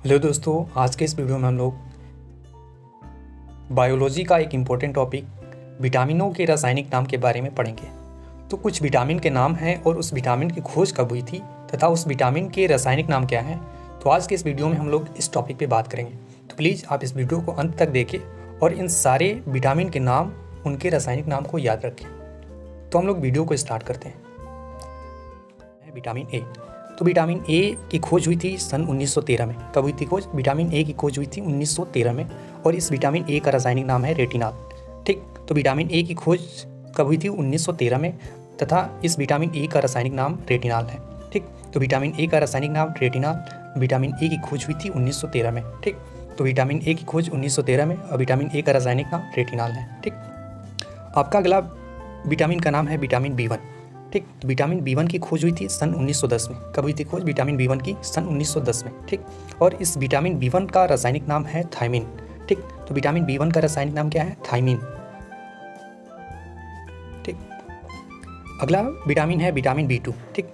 Hello दोस्तों, आज के इस वीडियो में हम लोग बायोलॉजी का एक इम्पोर्टेंट टॉपिक विटामिनों के रासायनिक नाम के बारे में पढ़ेंगे। तो कुछ विटामिन के नाम हैं और उस विटामिन की खोज कब हुई थी तथा उस विटामिन के रासायनिक नाम क्या हैं। तो आज के इस वीडियो में हम लोग इस टॉपिक पे बात करेंगे। तो प्लीज़ आप इस वीडियो को अंत तक देखें और इन सारे विटामिन के नाम, उनके रासायनिक नाम को याद रखें। तो हम लोग वीडियो को स्टार्ट करते हैं। Vitamin A. तो विटामिन ए की खोज हुई थी सन 1913 में। कब हुई थी खोज? विटामिन ए की खोज हुई थी 1913 में और इस विटामिन ए का रासायनिक नाम है रेटिनॉल। ठीक, तो विटामिन ए की खोज कब हुई थी? 1913 में, तथा इस विटामिन ए का रासायनिक नाम रेटिनॉल है। ठीक, तो विटामिन ए का रासायनिक नाम रेटिनॉल। विटामिन ए की खोज हुई थी 1913 में। ठीक, तो विटामिन ए की खोज 1913 में और विटामिन ए का रासायनिक नाम रेटिनॉल है। ठीक, आपका अगला विटामिन का नाम है विटामिन बी वन। ठीक, तो विटामिन बी वन की खोज हुई थी सन 1910 में। कब हुई थी खोज विटामिन बी वन की? सन 1910 में। ठीक, और इस विटामिन बी वन का रासायनिक नाम है थायमिन। ठीक, तो विटामिन बी वन का रासायनिक नाम क्या है? थायमिन। ठीक, अगला विटामिन है विटामिन बी टू। ठीक,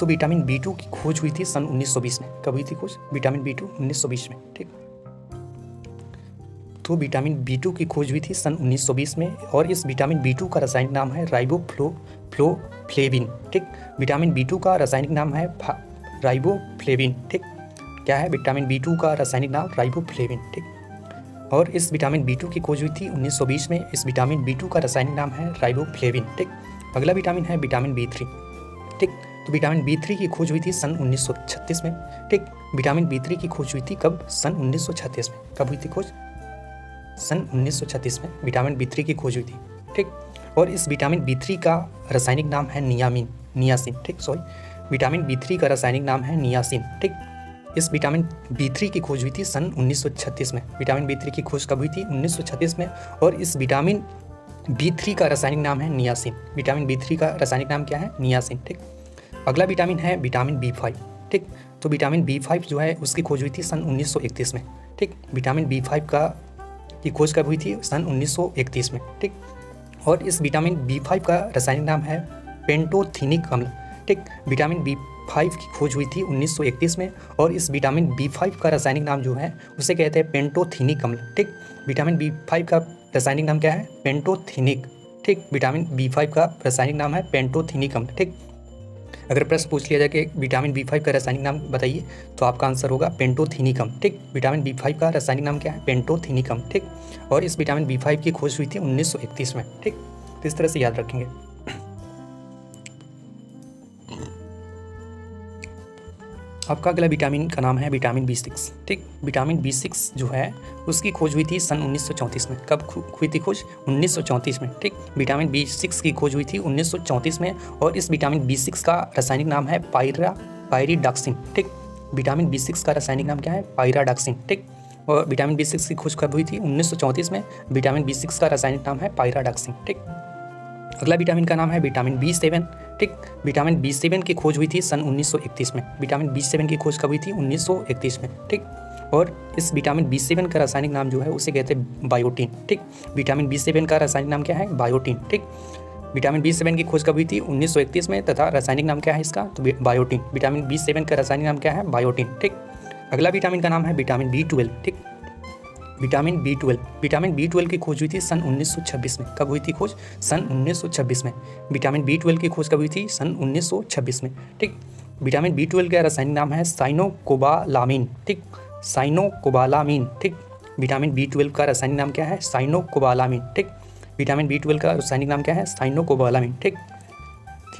तो विटामिन बी टू की खोज हुई थी सन 1920 में। कब हुई थी खोज विटामिन बी टू? 1920 में। ठीक, तो विटामिन बी टू की खोज हुई थी सन 1920 में और इस विटामिन बी टू का रासायनिक नाम है राइबोफ्लोफ्लेविन। ठीक, विटामिन बी टू का रासायनिक नाम है राइबोफ्लेविन। ठीक, क्या है? विटामिन बी टू का रासायनिक नाम राइबोफ्लेविन। ठीक, और इस विटामिन बी टू की खोज हुई थी 1920 में। इस विटामिन बी टू का रासायनिक नाम है राइबोफ्लेविन। ठीक, अगला विटामिन है विटामिन बी थ्री। ठीक, तो विटामिन बी थ्री की खोज हुई थी सन 1936 में। ठीक, विटामिन बी थ्री की खोज हुई थी कब? सन 1936 में। कब हुई थी खोज? सन 1936 में विटामिन बी थ्री की खोज हुई थी। ठीक, और इस विटामिन बी थ्री का रासायनिक नाम है नियासिन। ठीक, विटामिन बी थ्री का रासायनिक नाम है नियासिन। ठीक, इस विटामिन बी थ्री की खोज हुई थी सन 1936 में। विटामिन बी थ्री की खोज कब हुई थी? 1936 में और इस विटामिन बी थ्री का रासायनिक नाम है नियासिन। विटामिन बी थ्री का रासायनिक नाम क्या है? नियासिन। ठीक, अगला विटामिन है विटामिन बी फाइव। ठीक, तो विटामिन बी फाइव जो है उसकी खोज हुई थी सन 1931 में। ठीक, विटामिन बी फाइव की खोज कब हुई थी? सन 1931 में। ठीक, और इस विटामिन बी फाइव का रासायनिक नाम है पेंटोथेनिक अम्ल। ठीक, विटामिन बी फाइव की खोज हुई थी 1931 में और इस विटामिन बी फाइव का रासायनिक नाम जो है उसे कहते हैं पेंटोथेनिक अम्ल। ठीक, विटामिन बी फाइव का रासायनिक नाम क्या है? पेंटोथेनिक। ठीक, विटामिन बी फाइव का रासायनिक नाम है पेंटोथेनिक अम्ल। ठीक, अगर प्रश्न पूछ लिया जाए कि विटामिन बी फाइव का रासायनिक नाम बताइए तो आपका आंसर होगा पेंटोथेनिकम। ठीक, विटामिन बी फाइव का रासायनिक नाम क्या है? पेंटोथेनिकम। ठीक, और इस विटामिन बी फाइव की खोज हुई थी 1931 में। ठीक, तो इस तरह से याद रखेंगे। आपका अगला विटामिन का नाम है विटामिन बी सिक्स। ठीक, विटामिन बी सिक्स जो है उसकी खोज हुई थी सन 1934 में। कब हुई थी खोज? 1934 में। ठीक, विटामिन बी सिक्स की खोज हुई थी 1934 में और इस विटामिन बी सिक्स का रासायनिक नाम है पायरिडॉक्सिन। ठीक, विटामिन बी सिक्स का रासायनिक नाम क्या है? पायरिडॉक्सिन। ठीक, और विटामिन बी सिक्स की खोज कब हुई थी? 1934 में। विटामिन बी सिक्स का रासायनिक नाम है पायरिडॉक्सिन। ठीक, अगला विटामिन का नाम है विटामिन बी सेवन। ठीक, विटामिन बी सेवन की खोज हुई थी सन 1931 में। विटामिन बी सेवन की खोज कब हुई थी? 1931 में। ठीक, और इस विटामिन बी सेवन का रासायनिक नाम जो है उसे कहते हैं बायोटीन। ठीक, विटामिन बी सेवन का रासायनिक नाम क्या है? बायोटीन। ठीक, विटामिन बी सेवन की खोज कब हुई थी? 1931 में, तथा रासायनिक नाम क्या है इसका? तो बायोटीन। विटामिन बी सेवन का रासायनिक नाम क्या है? बायोटीन। ठीक, अगला विटामिन का नाम है विटामिन बी ट्वेल्व। ठीक, विटामिन बी ट्वेल्व की खोज हुई थी सन 1926 में। कब हुई थी खोज? सन 1926 में। विटामिन बी ट्वेल्व की खोज कब हुई थी? सन 1926 में। ठीक, विटामिन बी ट्वेल्व का रासायनिक नाम है साइनोकोबालामिन। ठीक, साइनोकोबालामिन। ठीक, विटामिन बी ट्वेल्व का रासायनिक नाम क्या है? साइनोकोबालामिन। ठीक, विटामिन बी ट्वेल्व का रासायनिक नाम क्या है? साइनोकोबालामिन। ठीक,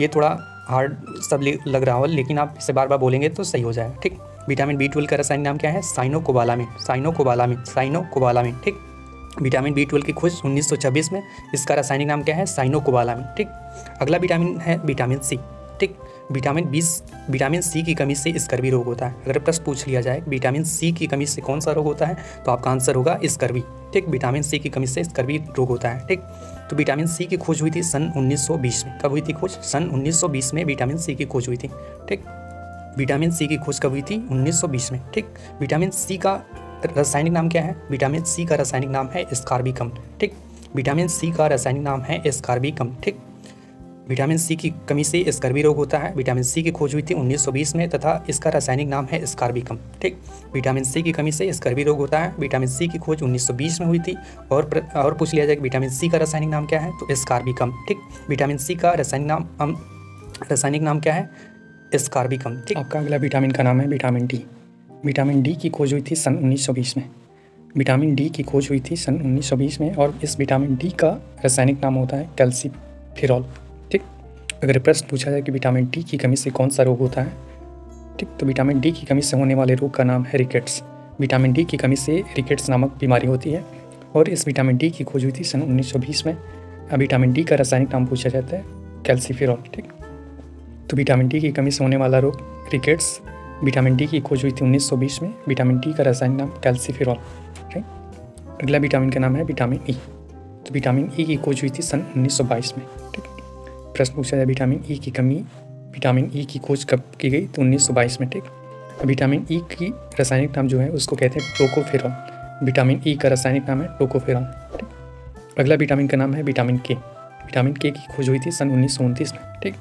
ये थोड़ा हार्ड सब लग रहा हो लेकिन आप इसे बार बार बोलेंगे तो सही हो जाएगा। ठीक, विटामिन बी ट्वेल्व का रासायनिक नाम क्या है? साइनोकोबालामिन। ठीक, विटामिन बी ट्वेल्व की खोज 1926 में। इसका रासायनिक नाम क्या है? साइनोकोबालामिन। ठीक, अगला विटामिन है विटामिन सी। ठीक, विटामिन सी की कमी से स्कर्वी रोग होता है। अगर प्रश्न पूछ लिया जाए विटामिन सी की कमी से कौन सा रोग होता है तो आपका आंसर होगा स्कर्वी। ठीक, विटामिन सी की कमी से स्कर्वी रोग होता है। ठीक, तो विटामिन सी की खोज हुई थी सन 1920 में। कब हुई थी खोज? सन 1920 में विटामिन सी की खोज हुई थी। ठीक, विटामिन सी की खोज कब हुई थी? 1920 में। ठीक, विटामिन सी का रासायनिक नाम क्या है? विटामिन सी का रासायनिक नाम है एस्कॉर्बिक अम्ल। ठीक, विटामिन सी का रासायनिक नाम है एस्कॉर्बिक अम्ल। ठीक, विटामिन सी की कमी से स्कर्वी रोग होता है। विटामिन सी की खोज हुई थी 1920 में तथा इसका रासायनिक नाम है स्कार्बिकम। ठीक, विटामिन सी की कमी से स्कर्वी रोग होता है। विटामिन सी की खोज 1920 में हुई थी। और पूछ लिया जाए कि विटामिन सी का रासायनिक नाम क्या है, तो स्कार्बिकम। ठीक, विटामिन सी का रासायनिक नाम क्या है, स्कार्बिकम। ठीक, आपका अगला विटामिन का नाम है विटामिन डी। विटामिन डी की खोज हुई थी सन 1920 में। विटामिन डी की खोज हुई थी सन 1920 में और इस विटामिन डी का रासायनिक नाम होता है कैल्सिफेरॉल। ठीक, अगर प्रश्न पूछा जाए कि विटामिन डी की कमी से कौन सा रोग होता है, ठीक, तो विटामिन डी की कमी से होने वाले रोग का नाम है रिकेट्स। विटामिन डी की कमी से रिकेट्स नामक बीमारी होती है और इस विटामिन डी की खोज हुई थी सन 1920 में। विटामिन डी का रासायनिक नाम पूछा जाता है कैल्सिफेरॉल। ठीक, तो विटामिन डी की कमी से होने वाला रोग रिकेट्स। विटामिन डी की खोज हुई थी 1920 में। विटामिन डी का रासायनिक नाम कैल्सिफेरॉल। ठीक, अगला विटामिन का नाम है विटामिन ई। तो विटामिन ई की खोज हुई थी सन 1922 में। ठीक, प्रश्न पूछा जाए विटामिन ई की खोज कब की गई, तो 1922 में। ठीक, विटामिन ई की रासायनिक नाम जो है उसको कहते हैं टोकोफेरॉन। विटामिन ई का रासायनिक नाम है टोकोफेरॉन। ठीक, अगला विटामिन का नाम है विटामिन के। विटामिन के की खोज हुई थी सन 1929 में। ठीक,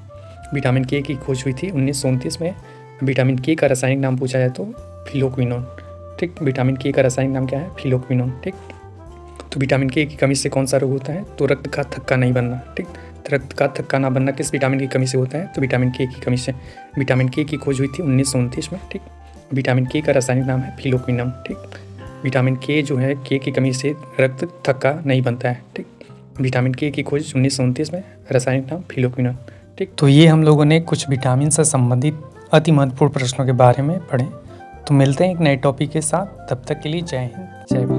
विटामिन के की खोज हुई थी 1929 में। विटामिन के का रासायनिक नाम पूछा जाए तो फिलोक्विनोन। ठीक, विटामिन के का रासायनिक नाम क्या है, फिलोक्विनोन। ठीक, तो विटामिन के की कमी से कौन सा रोग होता है, तो रक्त का थक्का नहीं बनना। ठीक, तो रक्त का थक्का ना बनना किस विटामिन की कमी से होता है, तो विटामिन के की कमी से। विटामिन के की खोज हुई थी 1929 में। ठीक, विटामिन के का रासायनिक नाम है फिलोक्विनोन। ठीक, विटामिन के जो है के की कमी से रक्त थक्का नहीं बनता है। ठीक, विटामिन के की खोज 1929 में, रासायनिक नाम फिलोक्विनोन। ठीक, तो ये हम लोगों ने कुछ विटामिन से संबंधित अति महत्वपूर्ण प्रश्नों के बारे में पढ़े। तो मिलते हैं एक नए टॉपिक के साथ, तब तक के लिए जय हिंद, जय भारत।